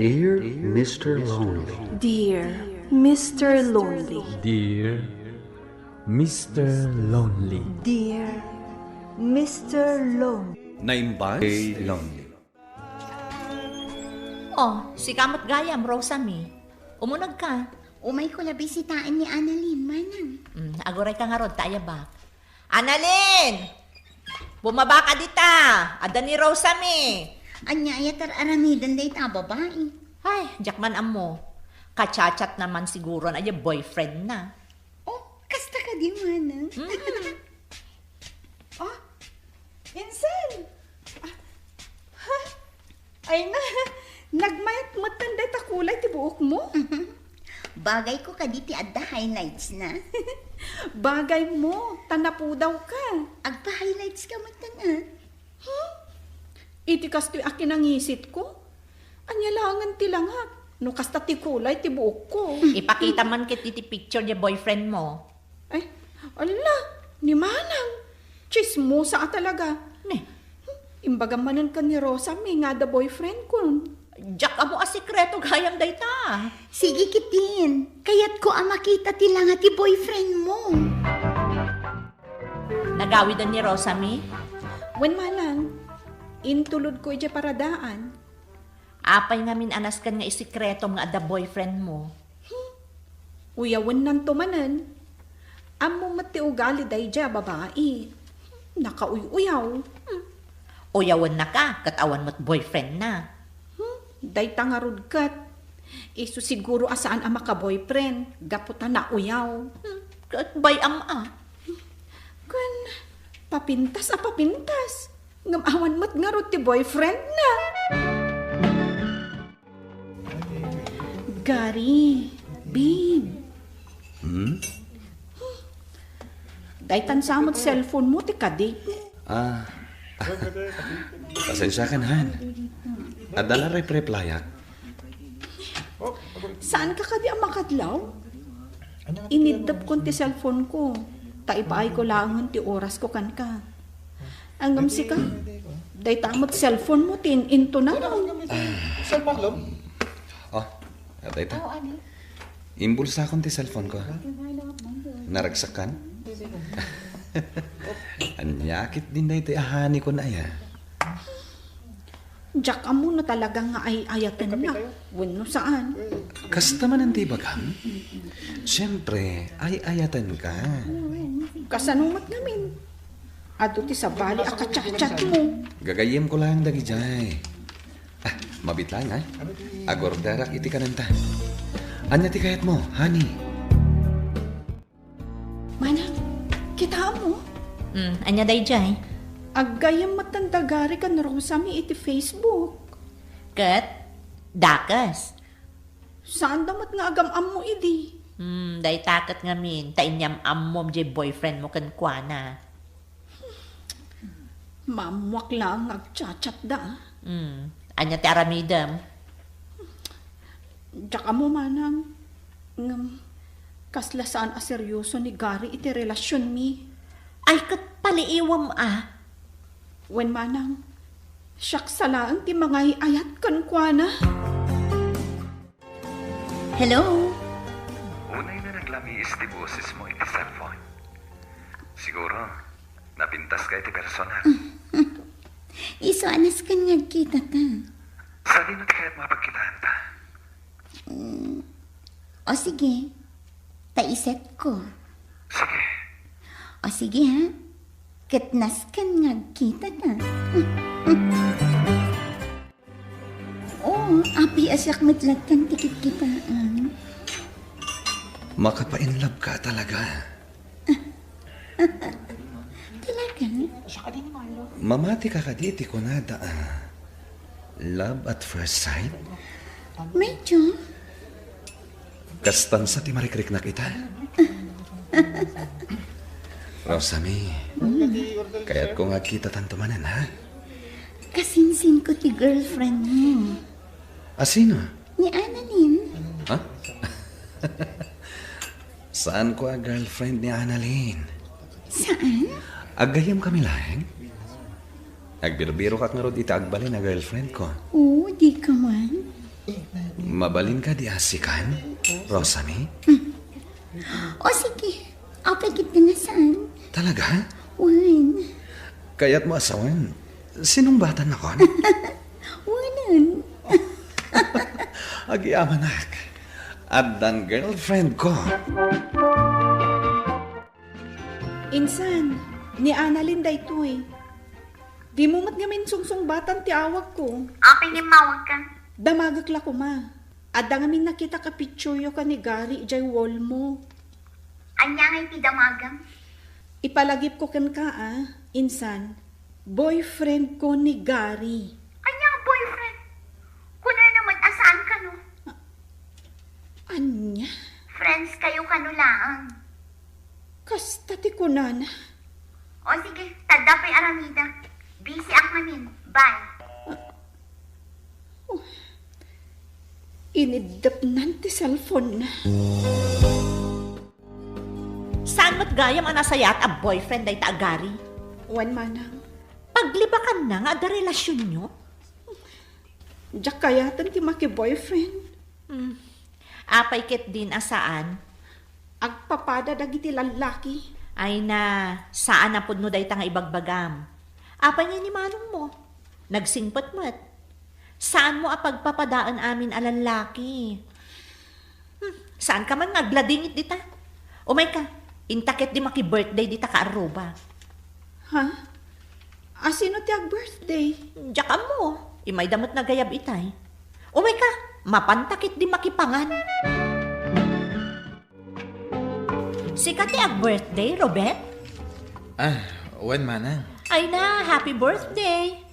Dear Mr. Lonely. Dear Mr. Lonely. Dear Mr. Lonely. Dear Mr. Lonely. Naimbas Lonely. Oh, si kamot gayam, Rosami. Umunag ka. Umay ko labi sitaan ni Annalyn, manang. Agoray ka nga rod, tayo ba? Annalyn! Bumaba ka dita! Ada ni Rosami! Anya ayatar aramidan day ta babae. Ay, jakman amo. Kachachat naman siguro na yung boyfriend na. Oh, kasta ka di manang. Insan! Ay na, nagmayat mo tanday takulay ti buok mo. Bagay ko kaditi adda highlights na. Bagay mo, tanapu daw ka. Agpa-highlights ka matana. Iti kasto'y akin ang isit ko. Anyalangan ti langak. No kasta ti kulay ti buok ko. Ipakita man kit iti picture niya boyfriend mo. Ay, ala, ni manang. Chismosa ka talaga. Ne, Imbaga manan ka ni Rosa, may nga da boyfriend ko. jak amo a sekreto gayam dayta. Sige kitin, kayat ko ang makita ti lang ti boyfriend mo. Nagawidan ni Rosami. Wen manang, intulod ko ija paradaan. Apay ngamin anas kan nga isikreto nga ada boyfriend mo. Uyawan nan tumanan. Amo mati ugali day ja babae. Nakauy-uyaw. Uyawan na ka, katawan mo't boyfriend na. Day tangarod kat. Isu siguro asaan ang maka-boyfriend. Gaputan na uyaw. Kat bayam a. Kan, papintas a papintas. Ngamawan mo't ngarot ti boyfriend na. Gary, babe. Day tansamot cellphone mo ti kadi. Pasensya ka Han. Adala replayak. Saan ka kadi ang makadlaw? Inidap ko ti cellphone ko. Taipaay ko lang ti oras ko kan ka. Angam si ka. Day tamot cellphone mo tin into na. Oh, atay ta. Imbulsa akong ti cellphone ko. Naragsakan? Anyakit din na ito ahani ko na ya. Jack amo na talaga nga ay ayatan na. Wano saan? Kasta man ang tibagam. Siyempre, ay ayatan ka. Kasanumat namin. Ado ti sabali akachat-chat mo. Gagayem ko lang dagi jay. Mabit lang Agor darak iti kananta. Anya ti kayat mo, honey. Manang, kita mo? Anya day jay. Agayang matandagari ka na Rosami iti Facebook. Kat, dakas. Saan damat nga agam-am mo idi? Day takat ngamin, tainyam ammom jay boyfriend mo kan kwa na. Mamwak lang agchat-chat da. Anya ti aramidam. Tsaka mo manang, kasla saan a seryoso ni Gary iti relasyon mi. Ay, kat paliiwam ah. Wen manang, siyak salaan ti mga ayat kan kwa na. Hello? Unay na naglamiis ti boses mo iti cellphone. Siguro, napintas ka iti personal. Iso anas ka nga kita ta. Sali na ti kaya't mapagkitaan ta. O sige, taiset ko. Sige, O sige ha, katnas ka nga kita ta. Oo, api asak matlag kan tikit kita. Makapainlove ka talaga. Talaga? Mamati ka kaditi ko nada. Love at first sight? Medyo. Kastan sa ti marikrik na kita. Rosami, kaya't ko nga kita tantumanan ha? Kasinsin ko ti girlfriend mo. Sino? Ni Annalyn. Ha? Saan ko ang girlfriend ni Annalyn? Saan? Agayam kami lang. Nagbiro-biro ka nga ro ita agbali na girlfriend ko. Oo, di ka man. Mabalin ka di asikan, Rosalie? O sige, apay kita na saan? Talaga? Wan. Kaya't mo asawan. Sinong bata na kon? Wanan. Agiamanak. At ang girlfriend ko. Insan, ni Annalyn da ito eh. Di mo mat ngamin sungsung batan ti awag ko. Apay ni mawag ka. Damagak la ko ma. Adda ngamin nakita ka picture ka ni Gary ijay wall mo. Anya ngay ti damagam. Ipalagip ko kan ka insan. Boyfriend ko ni Gary. Anya nga boyfriend? Kuna naman asaan ka no? Anya? Friends kayo kanulaang. Kasta ti kunan. O sige, tada pa'y aramida. Busy ak namin. Bye. Inidap nan ti cellphone na. Saan mo't gayam ang nasayat ang boyfriend day ta Gary? Wan manang. Paglibakan na nga da relasyon nyo? Diyak kayatan ti maki-boyfriend. Apay ket din asaan? Agpapada dagiti lalaki. Ay na, saan na pudno day ta nga ibagbagam? Apay niya ni manong mo? Nagsingpot-mat. Saan mo apagpapadaan amin alalaki? Saan ka man nagladingit dita? Umay ka, intakit di maki-birthday dita ka aruba. Ha? Asino ti ag-birthday? Diyak mo, imay damot na gayab itay. Umay ka, mapantakit di makipangan. Sikat ti ag-birthday, Robet? Wan manang. Ay na, happy birthday!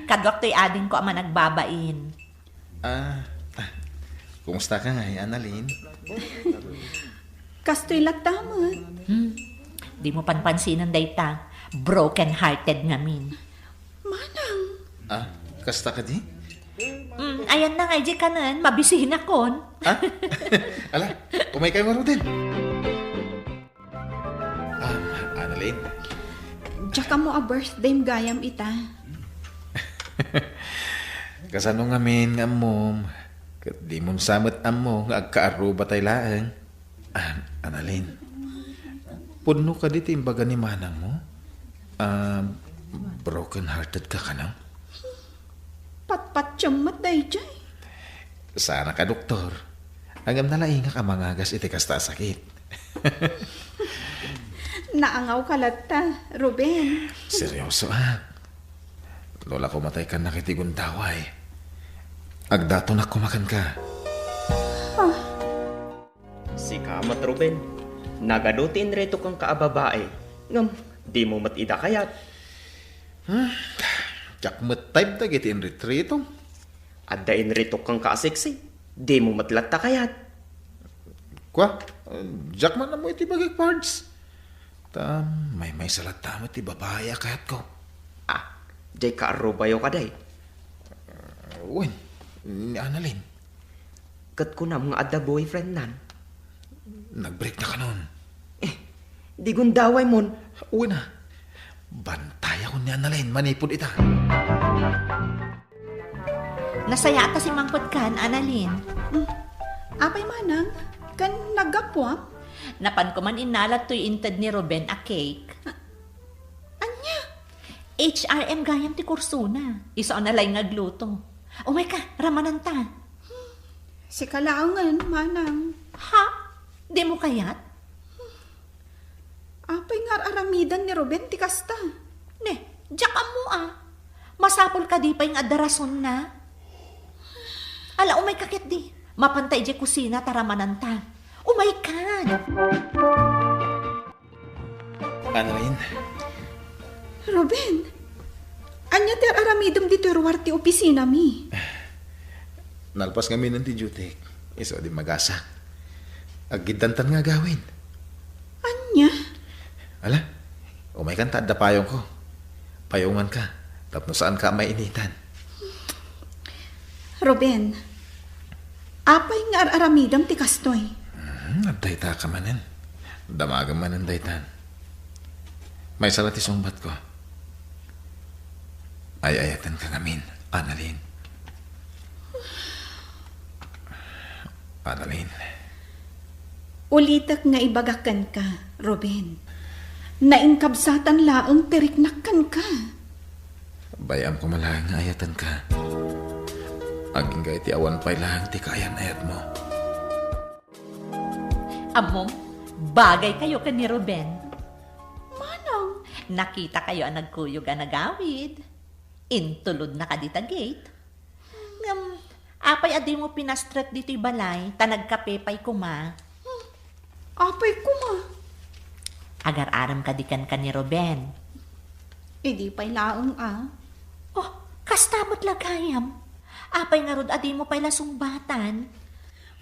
Kadwak to'y ading ko ama nagbabain. Kumusta ka nga, Annalyn? Kastoy latamat. Di mo panpansinan dayta, broken-hearted ngamin. Manang. Kasta ka di? Ayan na nga, di kanan, mabisihin akon. Ala, umay kayo maro din. Annalyn? Diyak mo a birthday gayam ita. Kasano nga min nga mom? Kat di mong samot mo nga agkaaruba tay laang. Annalyn, puno ka di timbaga ni manang mo? Broken-hearted ka ka na? Pat-pat siyamat day jay. Sana ka, doktor. Agam na laing ka mangagas iti kasta sakit. Naangaw ka lata, Ruben. Seryoso Lola ko matay ka nakitigon taway. Agdato na kumakan ka. Si Kamat Ruben, nagadutin reto kang kaababae. Ngam, di mo matida kayat. Tsak matayb na gitin retrito. Adain reto kang kaasiksi. Di mo matlata kayat. Kwa, Jack man na mo iti bagay parts. May salat tama ti babae kayat ko. Jay kaarubayo ka day. Uwin, ni Annalyn. Kat ko na mga ada boyfriend nan. Nag-break na ka nun. Di gundaway mon. Uwin na. Bantay ako ni Annalyn, manipod ita. Nasaya ata si Mangkot kan, Annalyn. Apay manang, kan nagapwa? Napan ko man inalat to'y intad ni Ruben a cake. Anya? HRM gayam ti kursuna. Isa na lang ngagluto. Umay ka, ramanan ta. Si kalaangan, manang. Ha? Di mo kayat? Apay nga aramidan ni Ruben ti kasta. Ne, diyak mo Masapol ka di pa yung adarason na. Ala, umay kakit di. Mapantay di kusina taramanan ta. Umay ka. Annalyn? Ruben, anya ti aramidom dito ruwar ti opisina mi. Nalpas kami ng tijutik. Iso di magasa. Agidantan nga gawin. Anya? Ala, umay kan tada payong ko. Payungan ka. Tapno saan ka may initan. Ruben, apay nga aramidam ti kastoy. Nagdayta ka manin. Damagan manin daytan. May salat isungbat ko. Ay-ayatan ka ngamin, Annalyn. Annalyn, Ulitak nga ibagakan ka, Ruben. Naingkabsatan laang tiriknakan ka. bayam ko malahang nga ayatan ka. Aging gaya ti awan pa'y lahang ti kayan ayat mo. Amom, bagay kayo ka ni Ruben. Manang, Nakita kayo ang nagkuyog ang nagawid. Intulod na ka dita gate. Apay adi mo pinastret dito'y balay, tanagkapepay kuma. apay ko ma. Agar-aram kadikan ka ni Ruben. Di pa'y laang Oh, kastamot lagayam. Apay nga rod adi mo pa'y lasumbatan.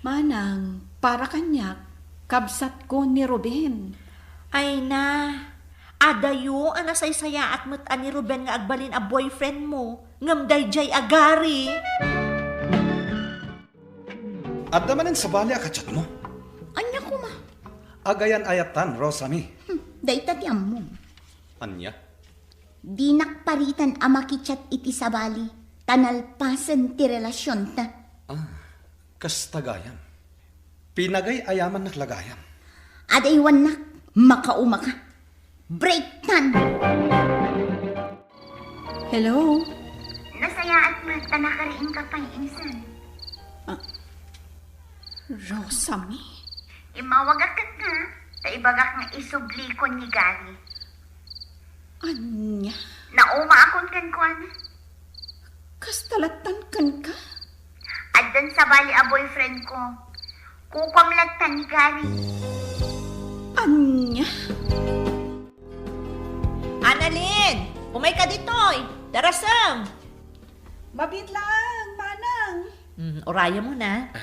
Manang, para kanyak, kabsat ko ni Ruben. Ay na, adayo ang nasaysaya at mutan ni Ruben nga agbalin a boyfriend mo. Ngamday jay agari. At naman sa bali akachat mo. Anya ko ma. Agayan ayatan, Rosami. Dayta ti ammo. Anya? Di nakparitan amakichat iti sabali. Tanalpasan ti relasyon ta. Kastagayam. Pinagay ayaman naklagayam. Adaywan nak, makauma ka. Break tan! Hello? Nasayaat mo, tanakariin ka pa insan. Rosami? Imawagakan ka. Taibagak nga isublikon ni Gary. Anya? Nauma akong kan ko, ana. Kastalatan kan ka? Addan sa bali a boyfriend ko. Kukwamlatan ni Gary. Anya? Annalyn, umay ka ditoy. Darasam. Mabit lang, manang. Oraya mo na.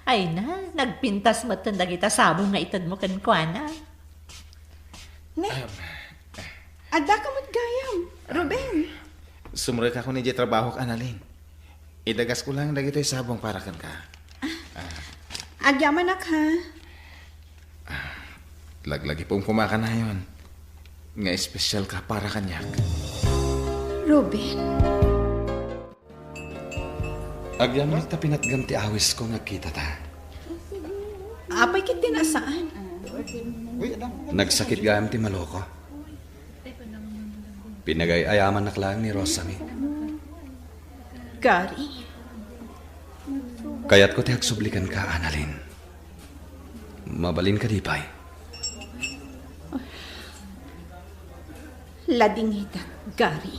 Ay na, nagpintas mo tanda kita sabong nga itad mo kankwana. Ne? Ada ka mo't gayam, Ruben. Sumuray ka ko ni trabaho ka, Annalyn. Idagas ko lang dagito'y sabong para kan ka. Agyaman ha. Laglagi pong kumaka na yun. Nga espesyal ka para kanyak. Ruben. Agyan mo ta pinatganti awis ko nakita ta. Apay kit tinasaan. Nagsakit gayam ti maloko. Pinagay ayaman naklang ni Rosami. Gary. Kaya't ko ti agsublikan ka, Annalyn. Mabalin ka di pa'y. Ladingita, Gary.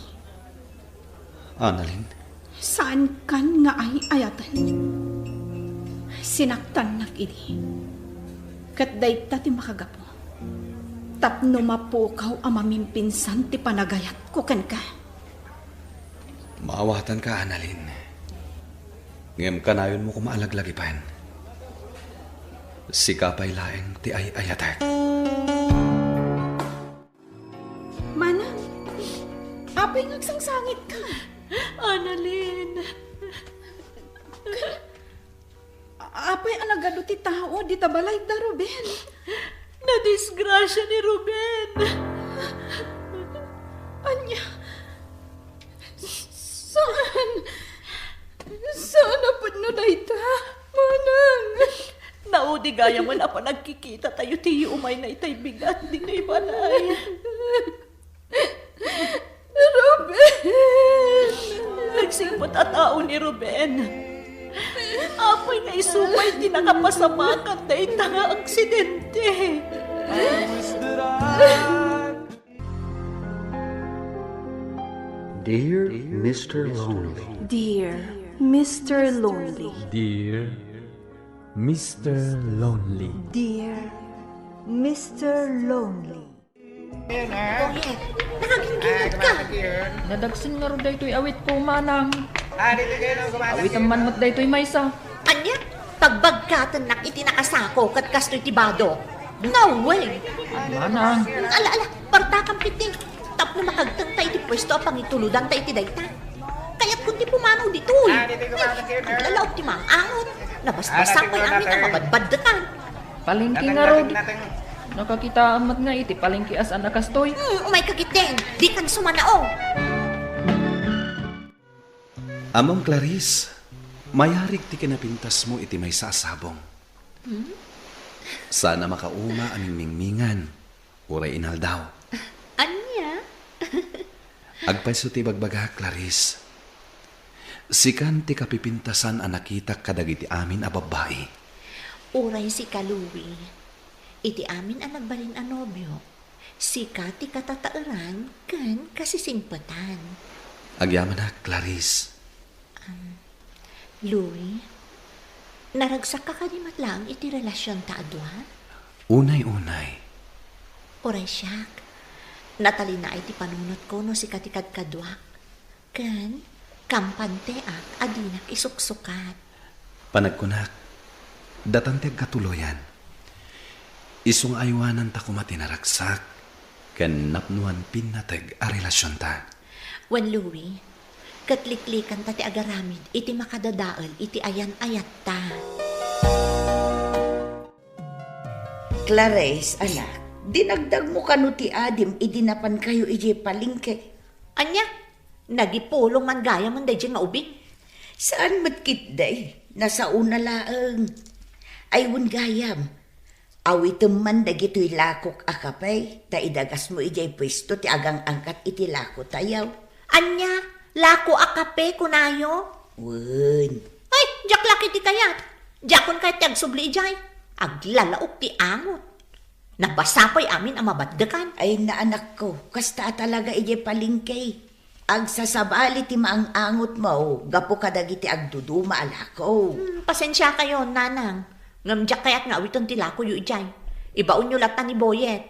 Annalyn, Saan kan nga ay ayatan? Sinaktan nak idi. Kat dayta ti makagapo. Tapno mapukaw ang mamimpinsan ti panagayat ko kan ka. maawatan ka, Annalyn. Ngem kanayon mo kumaalaglag ipan. Sikapay laeng ti ay ayatek. Manang, apay ngagsangsangit ka. Annalyn. Apay anagado ti tao, di tabalay da, Ruben. Nadisgrasya ni Ruben. Anya? Saan? Saan na no dayta? Manang. Naudi gaya mo na pa nagkikita tayo tiyo umay na itay bigat din na ibalay. Ruben! Nagsingpot at tao ni Ruben. Apoy nga isupay di nakapasamakan na itanga aksidente. Dear Mr. Lonely. Dear Mr. Lonely. Dear Mr. Lonely. Dear Mr. Lonely. Nadagsin nga rin daytoy awit ko, manang. Awit ang manmat daytoy maysa. Anya, pagbagkatan nak itinakasako kat kastoy tibado. No way! Manang. Ala, partakang piti. Tapno makagtang tayo di pwesto apang ituludan tayo ti dayta. Kaya't kundi pumanaw dito eh. Ang lalaw ti mga angot. Nabasbasan ko yung amin ang mabadbadatan. Palengke nga rod. Nakakita amat nga iti palengke as anakastoy. Umay kagiten. Di kan sumanao. Amam Clarice, Mayarig ti kinapintas mo iti may saasabong. Sana makauma aming mingmingan. Uray inaldaw. Anya? Agpaiso ti bagbaga, Clarice. Sikan ti kapipintasan ang nakita kadagiti amin a babae. Uray si Kaluwi. Iti amin ang nagbalin a nobyo. Sika ti katatauran kan kasisimpatan. Agyaman na, Clarice. Louie, naragsak ka kanimat lang iti relasyon ta adwa? Unay-unay. Oray siyak, natalina iti panunot ko no si katikad kadwak. Kan, kampante ak adinak isuksukat. Panagkunak, datanteg katuloyan. Isung aywanan ta kumatinaragsak, ken napnuan pinateg a relasyon ta. Wan Louie, katliklikan ta ti agaramid iti makadadaal iti ayan-ayat ta. Clarice, anak, dinagdag mo kanu ti adim, idinapan kayo iji palingke. Anya, nagipulong man gaya man day nga ubing. Saan matkit day? Nasa una laang. Aywon gayam. Awitem man dagito'y lakok akapay, ta idagas mo ijay pwesto ti agang angkat iti lako tayaw. Anya, lako akape kunayo? Wen. Ay, jak laki ti kayat. Jakon kay tag subli ijay. Aglalaok ti angot. Nabasapoy amin ang mabaddakan. Ay naanak ko, kasta talaga ijay palingkay. Agsasabali ti maang angot mo, gapo kadagiti agduduma alako. Pasensya kayo, nanang. Ngamjak kayat nga awiton ti lako yu ijay. Ibaon nyo latan ni Boyet.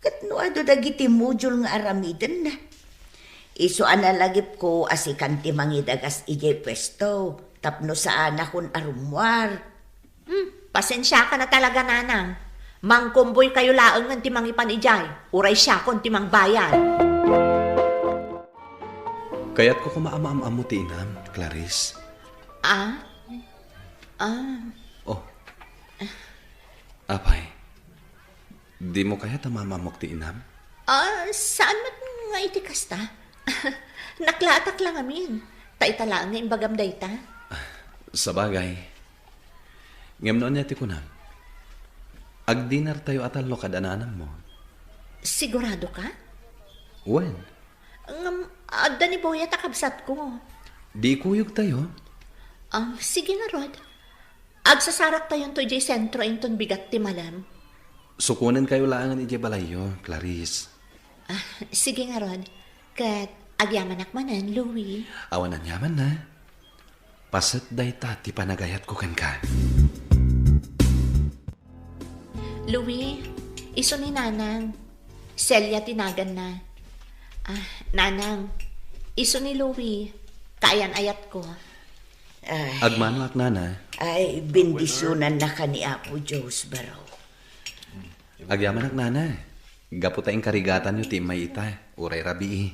Katno ado dagiti mujul nga aramiden na. Iso analagip ko asikan ti mangidagas ijay pwesto. Tapno sa anak kon arumwar. Pasensya ka na talaga, nanang. Mangkumboy kayo laang ng timang ipan ijay. Uray siya kon timang bayan. Kaya't ko kumaama-am mo ti inam, Clarice. Oh. Apay, di mo kaya tamamamok ti inam? Saan mat nga iti kasta? Naklatak lang amin. Taitalaan nga imbagam dayta. Sa bagay, ngem noon niya ti kunam. Agdinar tayo atalo kadananam mo. Sigurado ka? When? Adda ni Boyet akabsat ko. Di kuyog tayo. Sige nga, Rod. Agsasarak tayo to ijay sentro inton bigat ti malam. Sukunin kayo laangan ijay balayo, Clarice. Sige nga, Rod. Kat agyaman akmanan, Louie. Awanan yaman na. Pasat day ti panagayat ko kan ka. Louie, iso ni Nanang. Celia tinagan na. Nanang, iso ni Louie. Kayan ayat ko. Agmano ak nana. Ay, bendisyonan na ka ni Apo Diyos, baro. Agyaman ak nana. Gapo tayong karigatan nyo ti may ita. Uray rabi.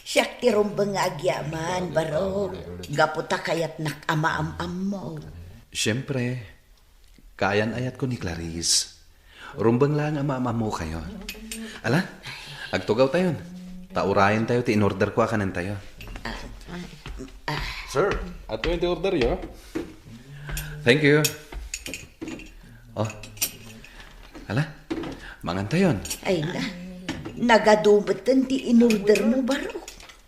Siyak ti rumbang nga agyaman, baro. Gaputa kayat nakamaam-am mo. Siyempre, kayan ayat ko ni Clarice. Rumbang lang ang maamamo kayo. Ala, agtugaw tayo. Taurayan tayo, ti-in-order ko akanan tayo. Sir, ato yung order yo. Thank you. Oh, ala, mangantayon. Ay na, nagadumatan ti in-order mo, baro.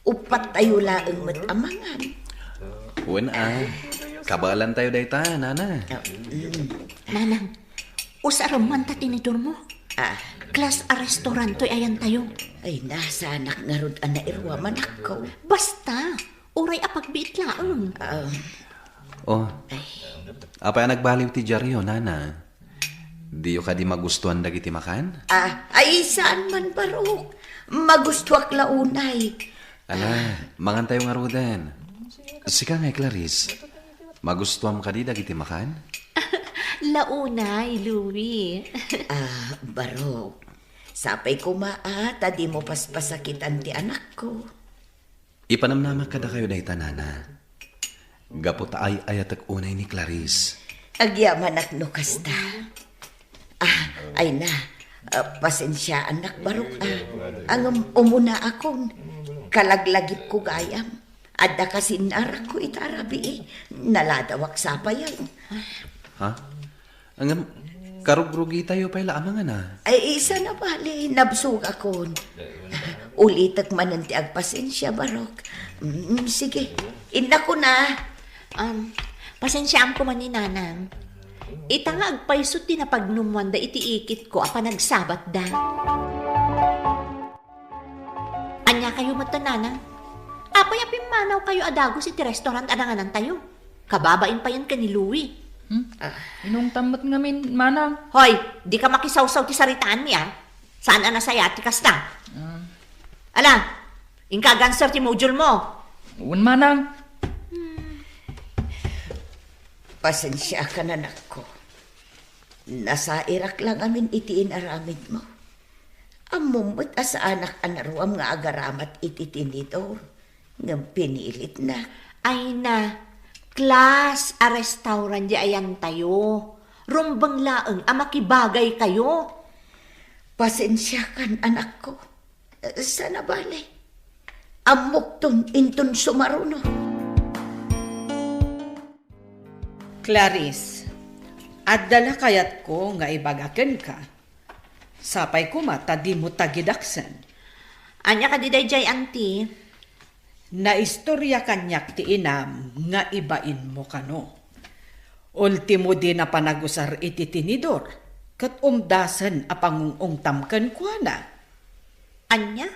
Upat tayo laang matamangan. Uwan kabalan tayo dayta, nana. Nanang, usaram man ta tinidur mo. Class a restaurant to'y ayan tayo. Ay nasa anak nga rod na irwaman ako. Basta, uray apagbiit laang. Oh, apay nagbaliw ti Jaryo, nana. Diyo ka di magustuhan dagiti makan? Ay saan man, baro. Magustuak launay. Ala, mangan tayo nga rodan. Sika nga, Clarice. Magustuhan ka di dagiti makan? Launay, Louie. Baro. Sapay ko maata, di mo paspasakitan ti anak ko. Ipanamnamak kada kayo dayta, nana. Gapot ay ayatak unay ni Clarice. Agyaman ak no kasta. Ay na. Pasensya anak barok. Ang umuna akong kalaglagip ko gayam. Adda kasi narak ko itarabi naladawak sa pa yan. Ha? Ang karugrugi tayo pala amangan na. Ay, isa na bali, nabsug akon. Ulitak man ti agpasensya, Barok. Sige, ina ko na. Pasensyaan ko man ni Nanang. Ita nga agpaysot din na pagnumwanda itiikit ko apa nagsabat da. Anya kayo mata, Nanang? Apay apim manaw kayo adagos iti restaurant ananganan tayo. Kababain pa yan ka ni Louie. Inong tamot ngamin, manang. Hoy, di ka makisawsaw ti saritaan mi Saan na nasaya ti kasta? Ala, ingka ganser ti module mo. Uwan, manang. Pasensya ka na, nako. Nasa Iraq lang amin iti inaramid mo. Amumot sa anak anaruam nga agaramat iti tinidor. Nga pinilit na. Ay na, class a restaurant di ayan tayo. Rumbang laeng amakibagay kayo. Pasensya kan, anak ko. Sana bale. Amok ton inton sumaruno. Clarice, adala kayat ko nga ibagaken ka. Sapay ko mata di mo tagidaksan. Anya ka di dayjay, auntie? Naistorya kanyak ti inam nga ibain mo kano. Ultimo di na panagusar iti tinidor, kat umdasan a pangungungtam kwa na. Anya?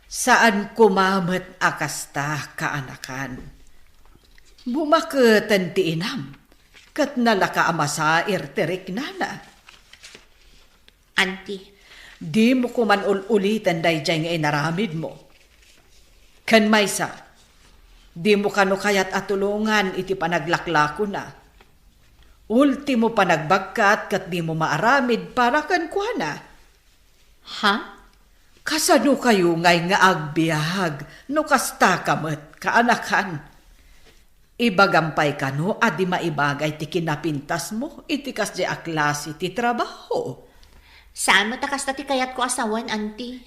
Saan kumamat akasta kaanakan? Bumakatan ti inam, kat nalaka amasair tirik nana. Auntie, di mo kuman ulitan dayjay nga inaramid mo. Kan maysa, di mo kano kayat atulungan iti panaglaklako na. Ultimo panagbagkat kat di mo maaramid para kan kuana. Ha? Kasano kayo ngay nga agbiahag no kasta kamet kaanakan. Ibagampay ka no adi maibagay ti kinapintas mo iti kasdi a klase ti trabaho. Saan mo takas ti kayat ko asawan, auntie?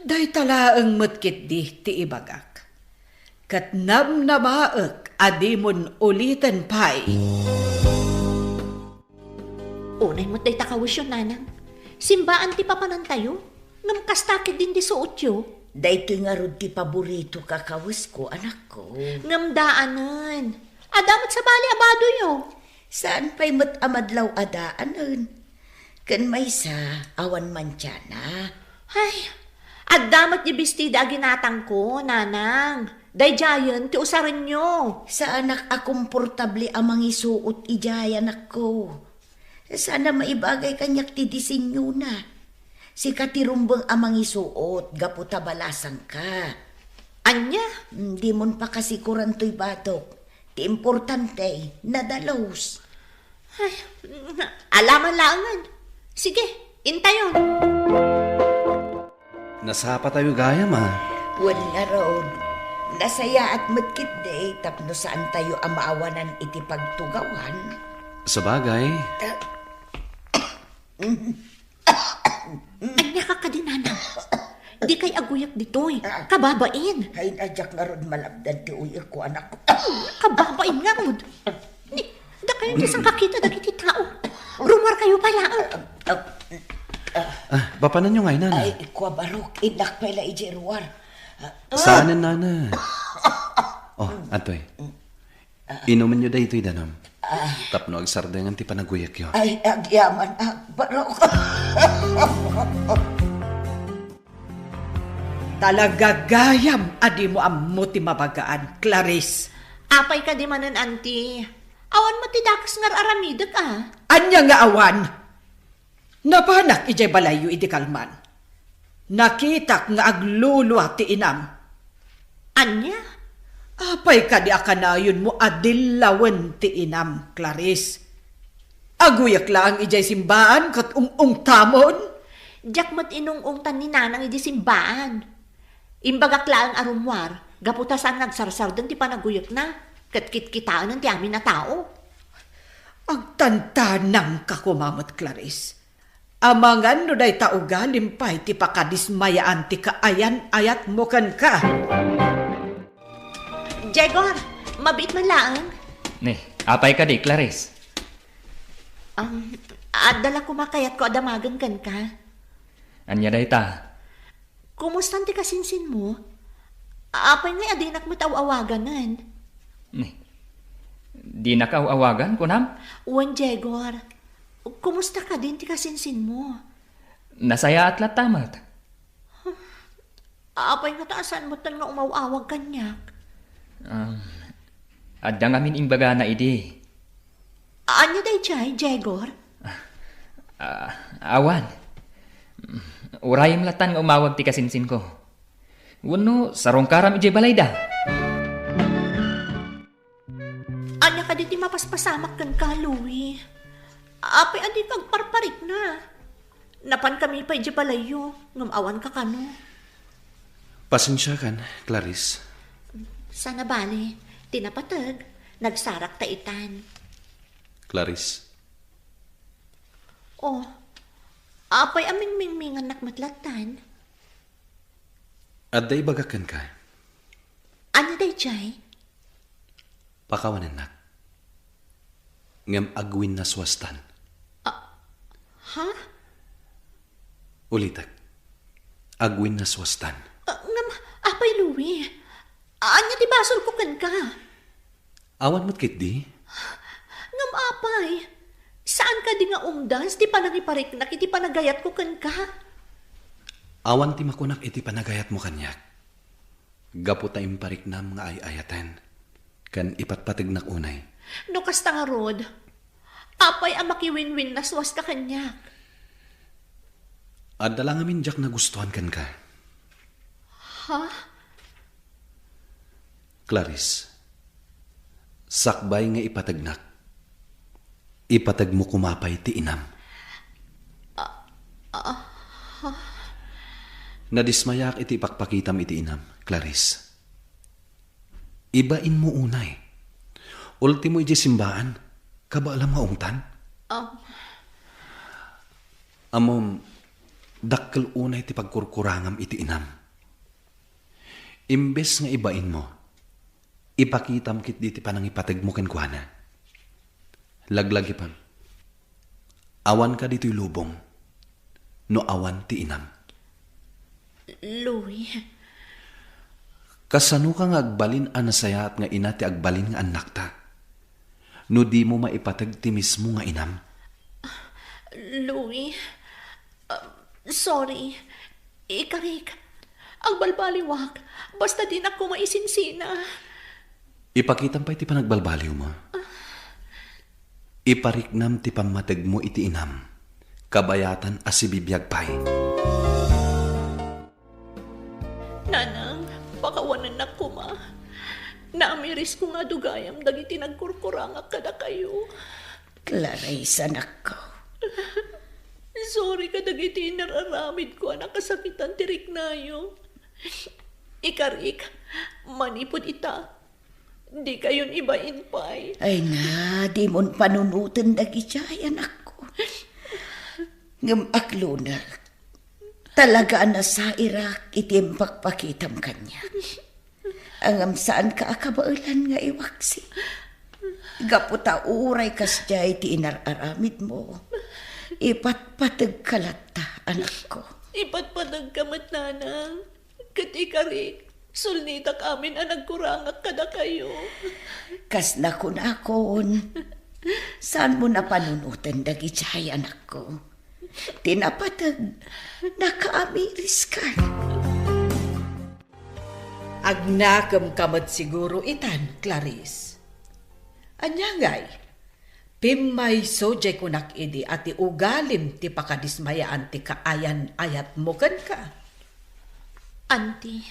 Day talaang matkit di ti ibagak. Kat namnamaak adi mon ulitan pay. Unay mo't day takawis yun, Nanang. Simbaan ti papanan tayo. Ngam kastakit din di suot yo. Daytoy nga rod ti paborito kakawis ko, anak ko. Ngam daanan. Adamat sa bali abado yo. Saan pa'y matamadlaw adaanan? Kan may sa awan man tiyana. Ay, adamat di bestida ginatang ko, Nanang. Day giant ti usaran nyo. Sa anak akomportable amang isuot ijayan ako. Sana maibagay kanyak ti disenyo na. Si katirumbang amang isuot, gaputa balasang ka. Anya? Di mon pa kasi kurantoy batok. Ti importante, nadalos. Ay, alaman langan. Sige, intayon. Nasapa tayo gaya, ma. Wan nga roon. Nasaya at matkit day, tapno saan tayo amaawanan iti pagtugawan. Sabagay. Anya ka ka din, Nanang. Di kay aguyak ditoy. Kababain. Ay, nadyak nga roon malabdan ti uyak ko, anak ko. Kababain nga, Rod. Da kayo isang kakita dagiti tao. Rumor kayo pala. Bapanan nyo ngay, nana. Ay, kwa Barok, inak pala ijeruar. Saanan, nana? Oh, atoy. Inuman nyo da ito'y danam. Tapno agsardengan ti panaguyak yun. Ay, agyaman, Barok. Talaga gayam, adi mo ammo ti mabagaan, Clarice. Apay ka di manan, auntie. Awan mo ti dakas ngar aramidak, Anya nga awan. Napanak ijay balayo iti kalman. Nakitak nga aglulwa ti inam. Anya? Apay ka di akanayon mo adilawan ti inam, Clarice. Aguyak lang ijay simbaan kat tamon. Diyak mat inungungtan ni Nanang iji simbaan. Imbagak lang arumwar, gaputasan nagsarsar doon ti panaguyak na, katkit-kitaan ng ti amin na tao. Agtantanang ka kumamat, Clarice. Amangan no day tauga limpay ti pakadismayaan ti kaayan ayat mo kan ka. Jegor, mabit man laang. Ne, apay ka di, Clarice. Adala ko makayat ko adamagan kan ka. Anya day ta? Kumusta ti kasinsin mo? Apay nga adinak mo taw-awaganan. Ne, di na ka awagan ko nam? Uwan, Jegor. Kumusta ka din ti kasinsin mo? Nasaya at latamat. Apay nga taasan mo tan nga umawawag kanyak. Adda ngamin imbaga na idi. Anya day chay, Jegor? Awan. Urayim latan nga umawag ti kasinsin ko. Wano, sarong karam ije balayda. Anya ka di mapaspasamak kan ka, Louie. Apay adi kag parparik na. Napan kami pa ije balayo. Ngamawan ka kano. Pasensya kan, Clarice. Sana bali, tinapatag, nagsarak taitan. Clarice, Oh, apay aming mingmingan nakmatlatan. adday bagakan ka. Ano day chay? Pakawanan nak. Ngam agwin na swastan. Ha? Ulitak. Agwin na swastan. Ngam, apay Louie. Anya ti basol ko kan ka? Awan mo't kit di? Ngam apay. Saan ka di nga umdas? Ti panangiparik na iti panagayat ko kan ka? Awan ti makunak iti panagayat mo kanyak. Gapo ta impariknam nga ay-ayatan. Kan ipatpatig nak unay. No kasta nga rod. Apay ang makiwin-win na swas ka kanyak. Adda lang amin jak na gustuhan kan ka. Ha? Clarice, sakbay nga ipatagnak. Ipatag mo kumapay ti inam. Nadismayak iti pakpakitam iti inam, Clarice. Ibain mo unay. Ultimo iti simbaan, kaba alam maungtan? Amom, dakkel unay ti pagkurkurangam iti inam. Imbes nga ibain mo, ipakitam kit di ti panang ipatag mo kenkwana. Laglagi pa. Awan ka dito'y lubong. No awan ti inam. Louie. Kasano ka nga agbalin anasayat nga ina ti agbalin nga anak ta. No di mo maipatag ti mismo nga inam. Louie. Sorry. Ikarik. Ang balbaliwak. Basta din ako maisinsina. Ipakitam pa iti panagbalbaliw mo. Ipariknam ti pamatag mo iti inam. Kabayatan asibibiyag pay. Nanang, pakawanan na ko ma. Naamiris ko nga dugayam dagiti nagkurkurangak kada kayo. Clarice, anak ko. Sorry ka dagiti nararamid ko anak kasakitan tirik nayo. Ikarik, manipod ita. Di kayon ibain pay. Ay nga, di mon panunutan dagiti anak ko. Ngam aklo na. Talaga na sa Iraq itimpak pakitam kanya. Angam saan ka akabailan nga iwaksi. Gaputa uray kas jay ti inararamid mo. Ipatpatag kalata, anak ko. Ipatpatag kamat nanang. Katikarik, sulnitak amin ang nagkurangak kada kayo. Kas nakon. Saan mo na panunutan dagi chay, anak ko? Tinapatag, nakaamiris ka. Agnakam kamat siguro itan, Clarice. Anyangay, pimmay sojay kunak idi at ugalim ti pakadismayaan ti kaayan ayat mo kan ka. Auntie.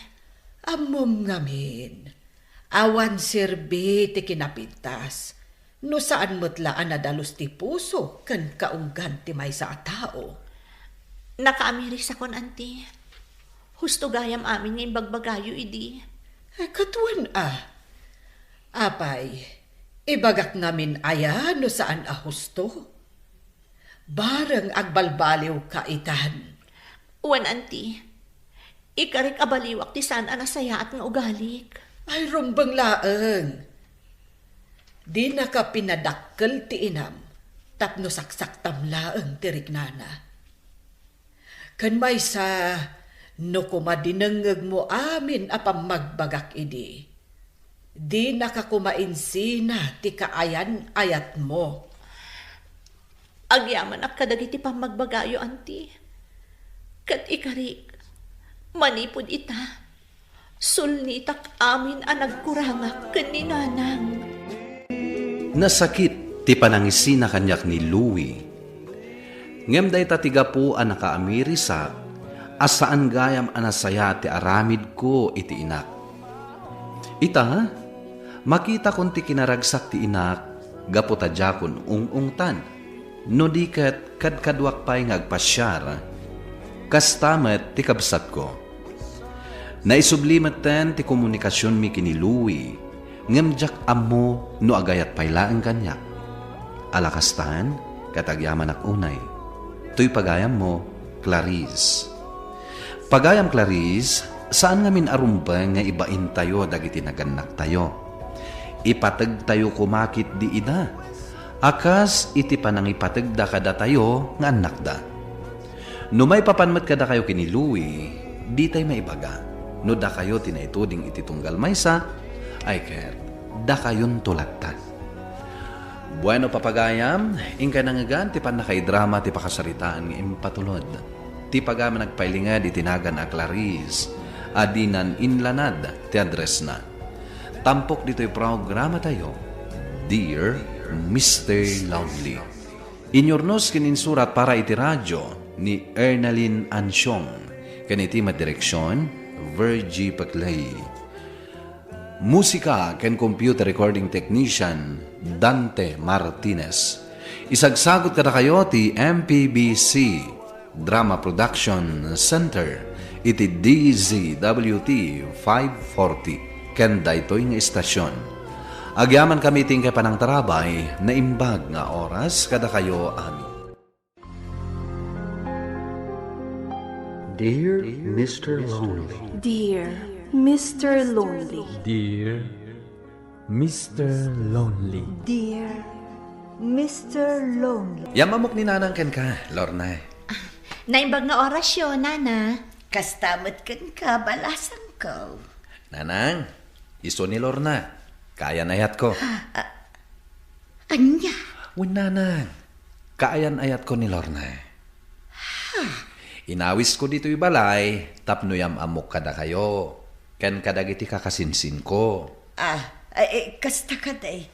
Amom ngamin, awan sirbi ti kinapintas, no saan mutlaan na dalos ti puso kan kaunggan ti may sa tao. Nakaamiris akon, auntie. Husto gayam amin ngayon bagbagayo, idi. Katuan Apay, ibagak ngamin aya no saan husto. Barang agbalbaliw ka itan. Uwan, auntie. Ikarik abaliwak ti saan anasaya at nga ugalik. Ay, rumbang laeng. Di na ka pinadakkel ti inam, tapno saksaktam laeng ti rignana. Kan may sa, no kumadinengeg mo amin apam magbagak idi, di na ka kumainsina ti kaayan ayat mo. Agyaman ak kadagiti pamagbagayo, anti. Kat ikarik, manipod ita. Sulnitak amin ang nagkurangak kaninanang. Nasakit ti panangisina kanyak ni Louie. Ngem day tatiga po ang nakaamirisak, asaan gayam anasaya ti aramid ko iti inak. Ita, makita kon ti kinaragsak ti inak, gaputadya kon ung-ungtan, no di kat kadkadwak pa'y ngagpasyar, kastamet ti kabsat ko. Naisublimat ten ti komunikasyon mi kini Louie, ngem jak ammo no agayat paylaan kanyak. Alakastan, katagyaman ak unay. Tuy pagayam mo, Clarice. Pagayam Clarice, saan ngamin arumbang nga ibain tayo dagiti naganak tayo? Ipatag tayo kumakit di ida. Akas iti panang ipatagda kada tayo nga anak da. No may papanmat kada kayo kini Louie, di tayo maibaga. No da kayo tinaituding iti tunggal maysa, ay ker, da kayon tulatta. Bueno papagayam, ingka nangagan ti pan nakaidrama ti pakasaritaan ng impatulod. Ti pagama nagpailingad itinagan a Clarice, adinan inlanad ti address na. Tampok dito'y programa tayo, Dear Mr. Lonely. Inyornos kininsurat para iti radyo ni Ernaline Ansyong, kaniti madireksyon, Virgie Paclay. Musika ken computer recording technician Dante Martinez. Isagsagot kada kayo ti MPBC Drama Production Center iti DZWT 540 ken daytoy nga istasyon. Agyaman kami tingkay panang tarabay na imbag nga oras kada kayo amin. Dear Mr. Lonely. Dear Mr. Lonely. Dear Mr. Lonely. Dear Mr. Lonely. Yamamok ni nanang ken ka, Lorna. Naimbag nga orasyon, nana. Kastamat kan ka, balasan ko. Nanang, iso ni Lorna. Kaya nayat ko. Anya? Win nanang, kaayan ayat ko ni Lorna. Inawis ko dito'y balay, tapnoyam amok kada kayo. Ken kadagiti kakasinsin ko. Kasta ka day.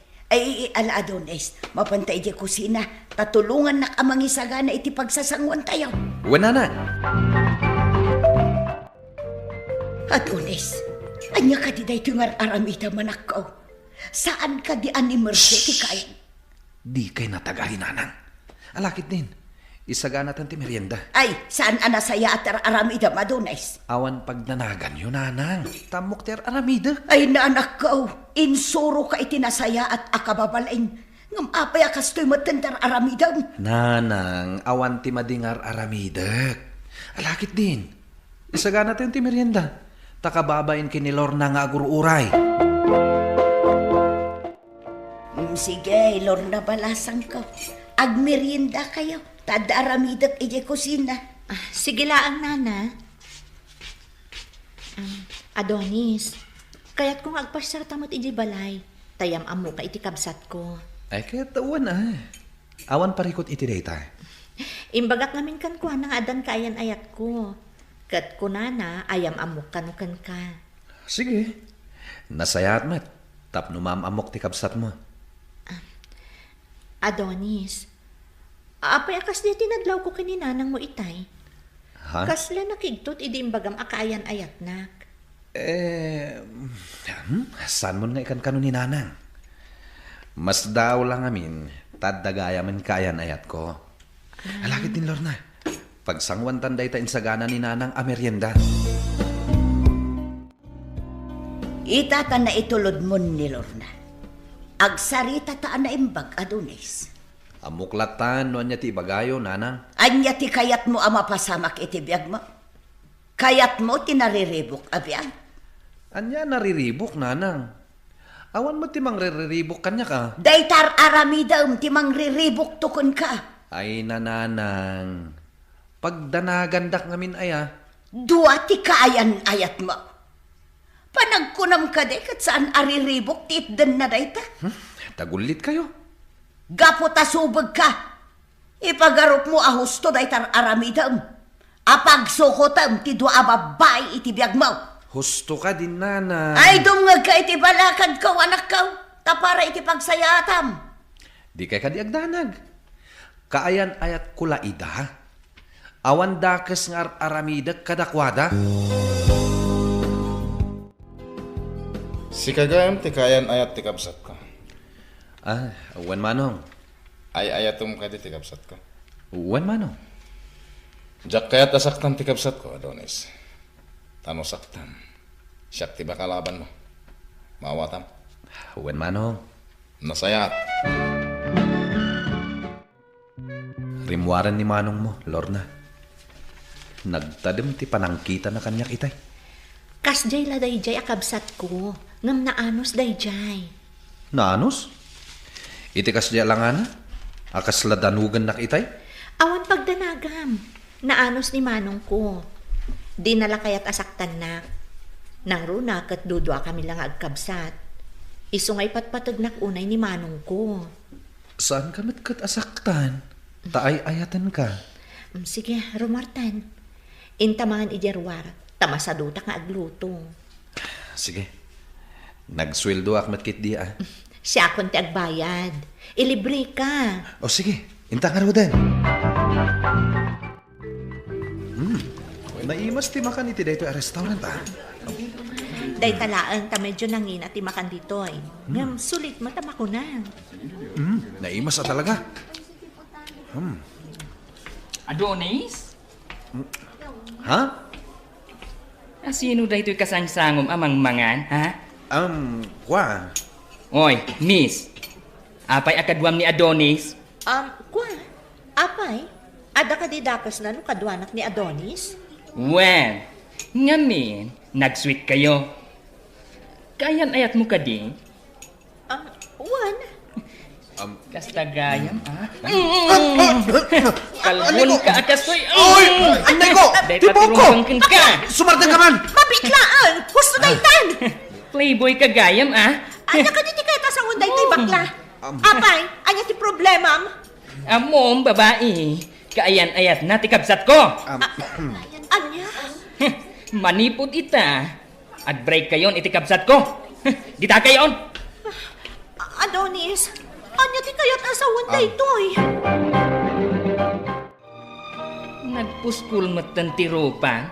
Ala Adonis, mapantay di kusina, tatulungan na kamangisaga na iti pagsasangwan tayo. Wanana. Adonis, anya ka di day tungar aramita manak ko. Saan ka di animerse ti kain? Di kay natagahin, nanang. Alakit din. Isaga natin ti merienda. Ay, saan anasaya at aramida, Adonis? Awan pagnanagan yun, nanang. Tamok ter aramida. Ay, naanak ko, insuro ka itinasaya at akababalain. Ngam apay akastoy matendar aramidang. Nanang, awan ti madingar aramidak. Alakit din. Isaga natin ti merienda. Takababain kini Lorna nga agururay. Sige, Lorna, balasan ko. Agmerienda kayo. Tada aramidak ije kusina. Sige laang, nana. Adonis, kaya't kung agpasarta mo't ije balay, tayam amo ka iti kabsat ko. Ay, kaya tawan Awan parikot iti data. Imbagak namin kan kuha ng adan kaayan ayat ko. Kat ko nana, ayam amok kanukan ka. Sige. Nasayat mat. Tapno amok ti kabsat mo. Adonis, apay akas di tinadlaw ko kaninanang mo itay. Ha? Kasla nakigtot idi imbagam akaayan ayat nak. Saan mo nga ikan ni nanang? Mas daw lang amin, tadagaya man kayan ayat ko. Alakit din, Lorna. Pagsangwan tanday ta insagana ni nanang amerienda. Itata na itulod mo ni Lorna. Agsarita taan na imbag, Adonis. Amuklatan no anya ti bagayo, nanang. Anya ti kayat mo ama pasamak iti biyag mo. Kayat mo tinariribok abiyag. Anya nariribok, nanang. Awan mo timang riribok kanya ka. Daytar aramidam timang riribok tukon ka. Ay nananang. Pagdanagandak ngamin aya. Dua ti kaayan ayat mo. Panagkunam ka de kat saan ariribok ti itden na dayta. Tagulit kayo. Gaputa subag ka. Ipagarup mo ahusto daytar aramidam. Apag sukotam ti dua ababay iti biyag mo. Husto ka din, nanang. Ay dungag ka iti balakad ka anak ka. Tapara iti pagsayatam. Di kay kadiagdanag. Kaayan ayat kula ida. Awan dakes nga aramidag kadakwada. Si kagayam ti kayan ayat ti kabsat ko. Wan manong. Ay ayatom ka di ti kabsat ko. Wan manong. Jak kayat asaktan ti kabsat ko, Adonis. Tano saktan. Siyak ti bakalaban mo. Mawatam. Wan manong. Nasayat. Rimwaran ni manong mo, Lorna. Nagtadim ti panangkita na kanyak itay. Kasjay la dayjay akabsat ko. Ngam naanos dayjay. Naanos? Iti kasjay lang ana? Akas ladanugan nak itay? Awan pagdanagam. Naanos ni manong ko. Di nala kayat asaktan na. Nang runa kat dudwa kami lang agkabsat. Isungay patpatagnak unay ni manong ko. Saan kamat kat asaktan? Taay ayatan ka. Sige, rumartan. Intamangan ijerwar. Tamasaduta nga agluto. Sige. Nagsweldo akmat kit di ah. Siya akong ti agbayad. Ilibre ka. O sige, intang nga din. Naimas ti makan iti dito a restaurant ah. Day talaan ta medyo nangin at makan dito eh. Ngam sulit matama ko na. Naimas na talaga. Adonis? Ha? Sino da ito'y kasangsangom amang mangan, ha? Kwa. Oy, miss. Apay akadwam ni Adonis? Kwa? Apay? Ada ka di dakas na no kadwanak ni Adonis? Well, ngamin, nag-sweet kayo. Kayan ayat mo ka di? Wan. Kastagayam, ha? Kalbon ka akasoy. Oy! Anday ko! Tipo ko! Sumartan ka man! Mabitlaan! Gusto daytan! Playboy ka gayam, ha? Anya ka di tiketa sa unday to'y bakla. Apay, anya ti problema? Amom, babae. Kaayan ayat na tikabsat ko. Anya? Manipod ita. At break kayon itikabsat ko. Dita kayon. Adonis, anya ti kayat asawan day to'y? Nagpuskul matan ti ropa.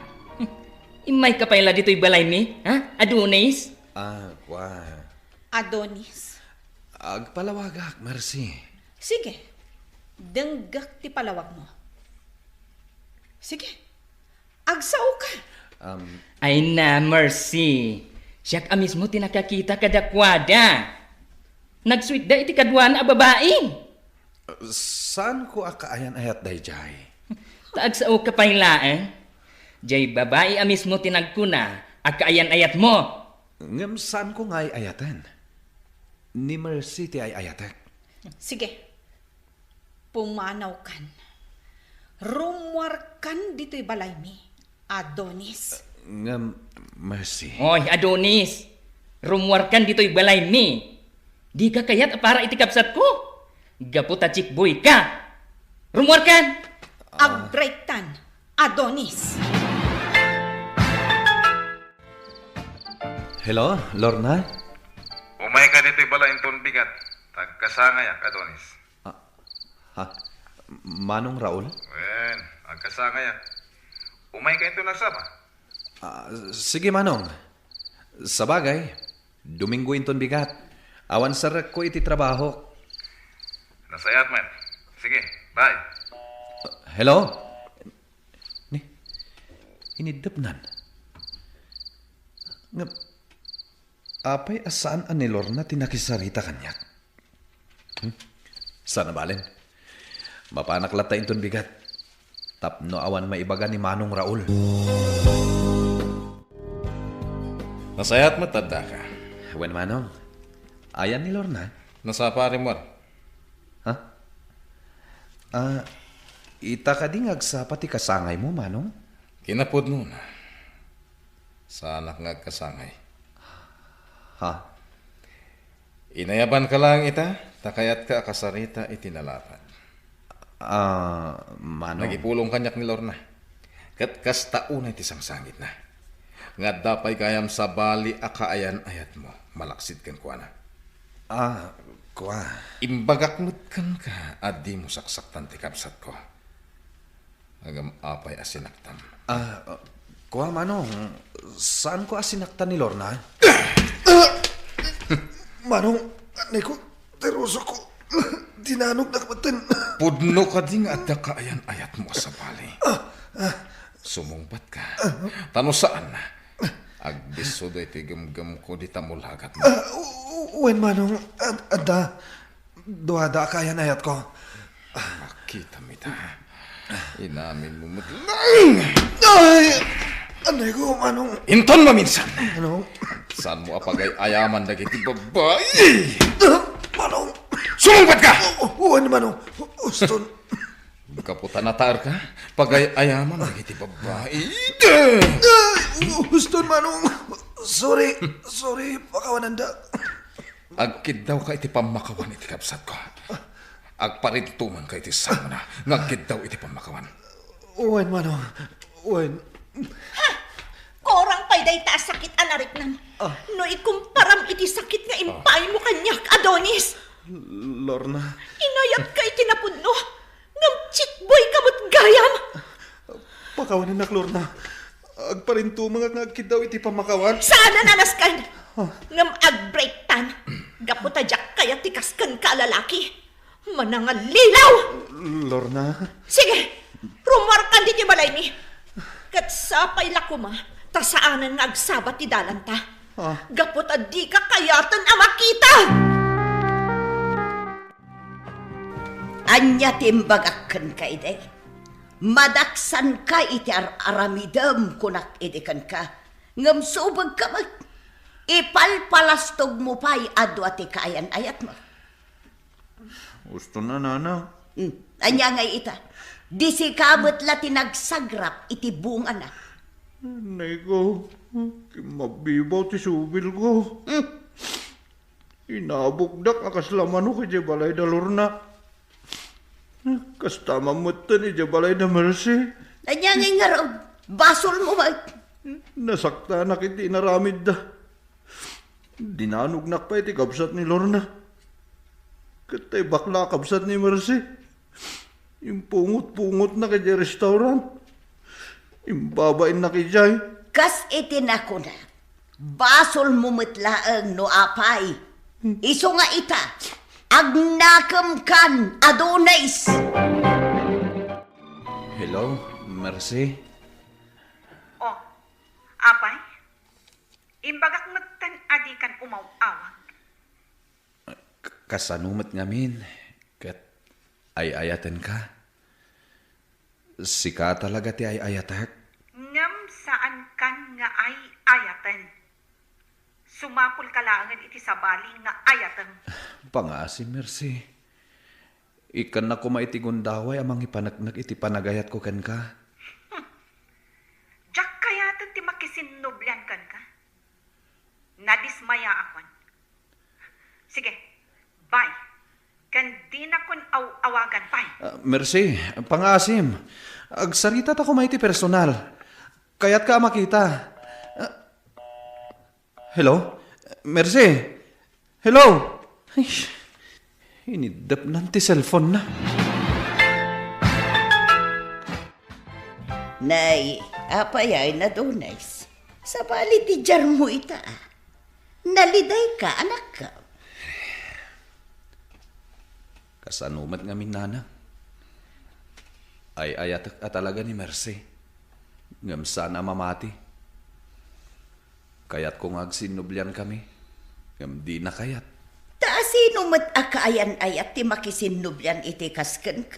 Imay ka pala dito'y balay mi, ha? Adonis? Kwa. Adonis. Agpalawagak, Mercy. Sige. Denggak ti palawag mo. Sige. Agsao ka. Ay na, Mercy. Siyak amis mo tinakakita kadakwada. Nagsweet da iti kadwan a babae. Saan ko akaayan ayat day jay? Taagsao ka pailaan. Jay babae amis mo tinagkuna. Akaayan ayat mo. Ngam saan ko nga'y ayatan? Ni Mercy ti ay ayatek. Sige. Pumanaw kan. Rumwar kan dito'y balay mi. Adonis. Ngam, Mercy. Oy, Adonis. Rumwar kan dito'y balay mi. Di ka kayat para itikapsat ko. Gaputa chikboy ka. Rumwar kan. Agbreak tan. Adonis. Hello, Lorna? Umay ka dito'y balain ton bigat. Tagkasangayak, Adonis. Ha? Manong Raul? Wen, agkasangayak. Umay ka ito nagsama. Sige, Manong. Sa bagay, Domingo inton bigat. Awan sarak ko iti trabaho. Nasayat man. Sige, bye. Hello? Inidapnan. Apay asaan ani Lorna tinakisarita kanyak? Sana balen? Mapanaklat ta inton bigat. Tapno awan maibaga ni Manong Raul. Nasayat mo, tanda ka. Wen manong, ayan ni Lorna. Nasa pare mo. Ha? Ita ka di pati kasangay mo, manong? Kinapod mo na. Sa anak nga kasangay. Ha? Inayaban ka lang ita, takayat ka kasarita itinalapan. Manong? Nagipulong kanyak ni Lorna. Kat kastaunay ti sangsangit na. Nga dapay kayam sa bali akaayan ayat mo. Malaksid kan kuana. Kuha. Imbagakmut kan ka, at di mo saksaktan ti kapsat ko. Agam apay asinaktam. Kuha, manong. Saan ko asinaktan ni Lorna? Manong, anay ko, teroso ko. Dinanog na kapatan. Pudno ka di nga at kaayan ayat mo sa bali. Sumungpat ka. Tano saan na? Agbiso do'y tigam-gam ko di tamulagat mo. Wen manong, ada, duwada kayan ayat ko. Makita mita. Inamin mo mutlang. Ay! Anay ko, manong. Inton mo minsan. Manong. Saan mo apagay ayaman dagiti babae? Manong. Sumungpat ka! Wen manong. Uston. Kaputan na tar ka? Pagay ayaman dagiti babae. Uston, manong. Sorry, pakawananda. Agkid daw ka iti pamakawan iti kapsat ko. Agparintuman ka iti sama na. Ngagkid daw iti pamakawan. Wen, manong. Wen. Ha! Korang pa'y day ta sakit anarik nan. No ikumparam iti sakit nga impay mo kanyak, Adonis. Lorna. Inayat ka iti napudno. Ngam chikboy kamot gayam. Pakawanan na, Lorna. Agparinto mga ngagkid daw iti pamakawan. Saan na nanaskan? Ngam ag-break tan. Gaputadyak kaya tikaskan ka lalaki. Manangalilaw! Lorna. Sige, rumor ka di balay mi. Kat sapay lakuma, tasaanan nga agsabat ti dalanta. Gaputad di ka kayatan amakita! Anya timbagakan ka ide. Madaksan ka iti aramidam kunak idikan ka. Ngam subag ka mag. Ipalpalastog mo pa'y adwa ti kaayan ayat mo. Gusto na, nana. Anya nga ita. Di si kamot la tinagsagrap iti bunga na. Nay ko, mabibaw ti subil ko. Inabugdak akaslaman ko kay balay da Lorna. Kasta mamutan iti balay da Mercy. Anya nga raw, basol mo ba? Nasakta na kiti inaramid da. Dinanugnak pa iti kabsat ni Lorna. Katay bakla kabsat ni Mercy. Impungot-pungot na kay restaurant. Imbabain na kay Jay. Kas itinako na. Basol mo matlaang no apay. Iso nga ita. Agnakam kan, Adonis. Hello, Mercy. Oh, apay? Imbagak matan adikan umaw-awag. Kasanumat ngamin. Kat ay-ayatan ka. Sika talaga ti ay-ayatak. Ngam saan kan nga ay-ayatan. Sumapul ka langan iti sabali nga ayatan. Pangasi, Mercy. Ikan na kumaitigunddaway amang ipanagnak iti panagayat ko kan ka. Diyak kayatan ti makisinublan kan ka. Nadismaya akon. Sige, bye. Kan di na kun awagan, bye. Mercy, pangasim. Agsarita ta kumaiti personal. Kaya't ka makita. Hello? Mercy? Hello? Ay, inidap nanti cellphone na. Nay, apay na Adonis. Sa bali ti jar mo ita. Naliday ka, anak ka. Kasanumat nga min nana. Ay ayatak talaga ni Mercy. Ngam sana mamati. Kayat kung agsinublyan kami. Ngam di na kayat. Taasino mat akaayan ayat ti makisinubyan iti kasken ka.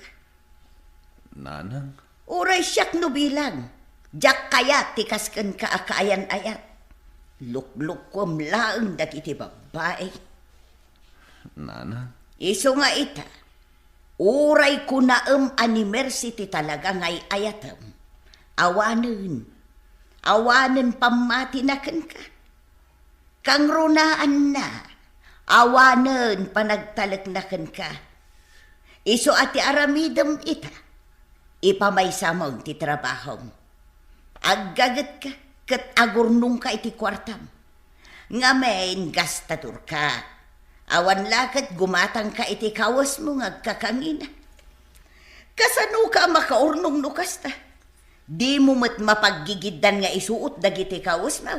Nanang. Uray siyak no bilang. Diyak kaya ti kasken ka akaayan ayat. Luklukom laang dagiti babae. Nana? Iso nga ita, uray ko naem university talaga ngay ayatem. Awanen pamati na ka. Kang runaan na, awanen panagtalagnakan ka. Iso ati aramidem ita, ipamaysa mong ti trabahom. Aggagat ka, kat agurnong ka iti kwartam. Ngamen gastatur ka. Awan lakat gumatang ka iti kawas mo ngagkakangina. Kasano ka makaurnong nukas ta? Di mo mat mapaggigidan nga isuot dagiti kawas mo.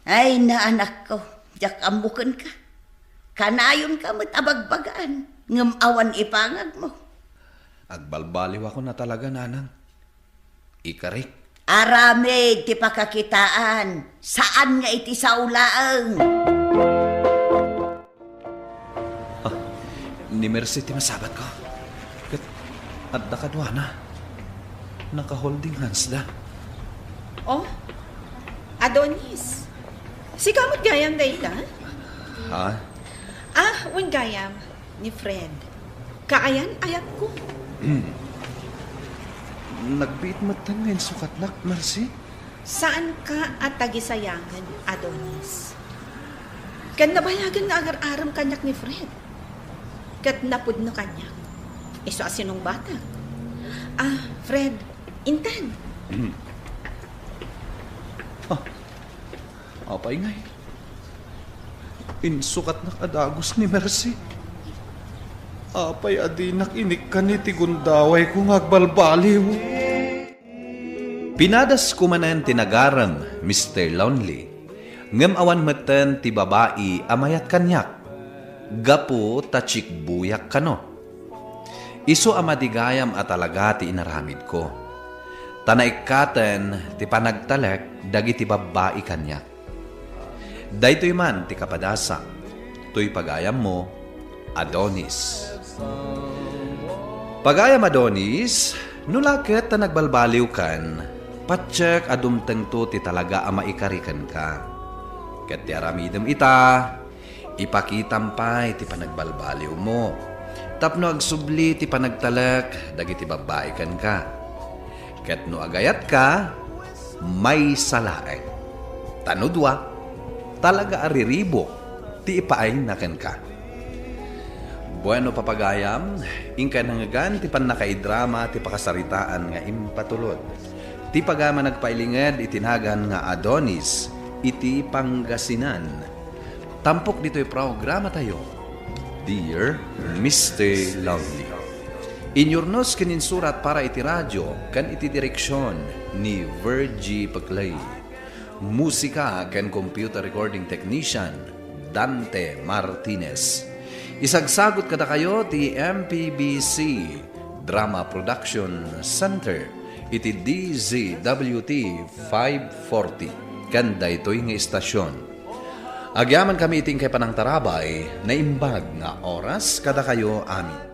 Ay na anak ko, jak amukan ka. Kanayon ka mat abagbagaan, ngam awan ipangag mo. Agbalbaliw ako na talaga, nanang. Ikarik. Arame ti pakakitaan, saan nga iti saulaang? Ni Mercy ti masabat ko. At dakadwa na. Naka-holding hands da. Oh, Adonis. Si kamot gayam dayta? Ha? Wen gayam ni Fred. Kaayan ayat ko. Nagbiit matan ngayon sukatnak, Mercy? Saan ka at tagisayangan, Adonis? Kan nabayagan na agar-aram kanyak ni Fred. Kat napudno kanyak. Iso asinong bata. Fred, intan. Apay ngay. Insukat na kadagos ni Mercy. Apay adinak inik ka ni tigundaway kung agbalbaliw. Pinadas ko manan tinagaram, Mr. Lonely. Ngem awan meten ti babae amayat kanyak. Gapo tachik buyak kano. Iso amadigayam at talaga ti inaramid ko. Tanaikaten ti panagtalek dagiti babae kanyak. Daytoy man ti kapadasa. To'y pagayam mo, Adonis. Pagayam Adonis, nulaket ta nagbalbaliw kan, patsek adumteng to ti talaga ama ikarikan ka. Ket ti aramidem ita, ipakitampay ti panagbalbaliw mo. Tapno agsubli ti panagtalek, dagiti babae kan ka. Ket no agayat ka, may salaeng. Tanudwa, talaga ariribok, ti ipaay naken ka. Bueno papagayam, ingka nangagan ti panakaidrama ti pakasaritaan nga impatulod. Ti pagama nagpailinged itinagan nga Adonis, iti Pangasinan. Tampok dito'y programa tayo, Dear Mr. Lonely. Inyornos kininsurat para iti radyo, kan iti direksyon ni Virgie Paclay. Musika kan computer recording technician, Dante Martinez. Isagsagot kada kayo ti MPBC Drama Production Center, iti DZWT 540, kanda ito'y nga istasyon. Agyaman kami iting kay panang tarabay na imbag nga oras kada kayo amin.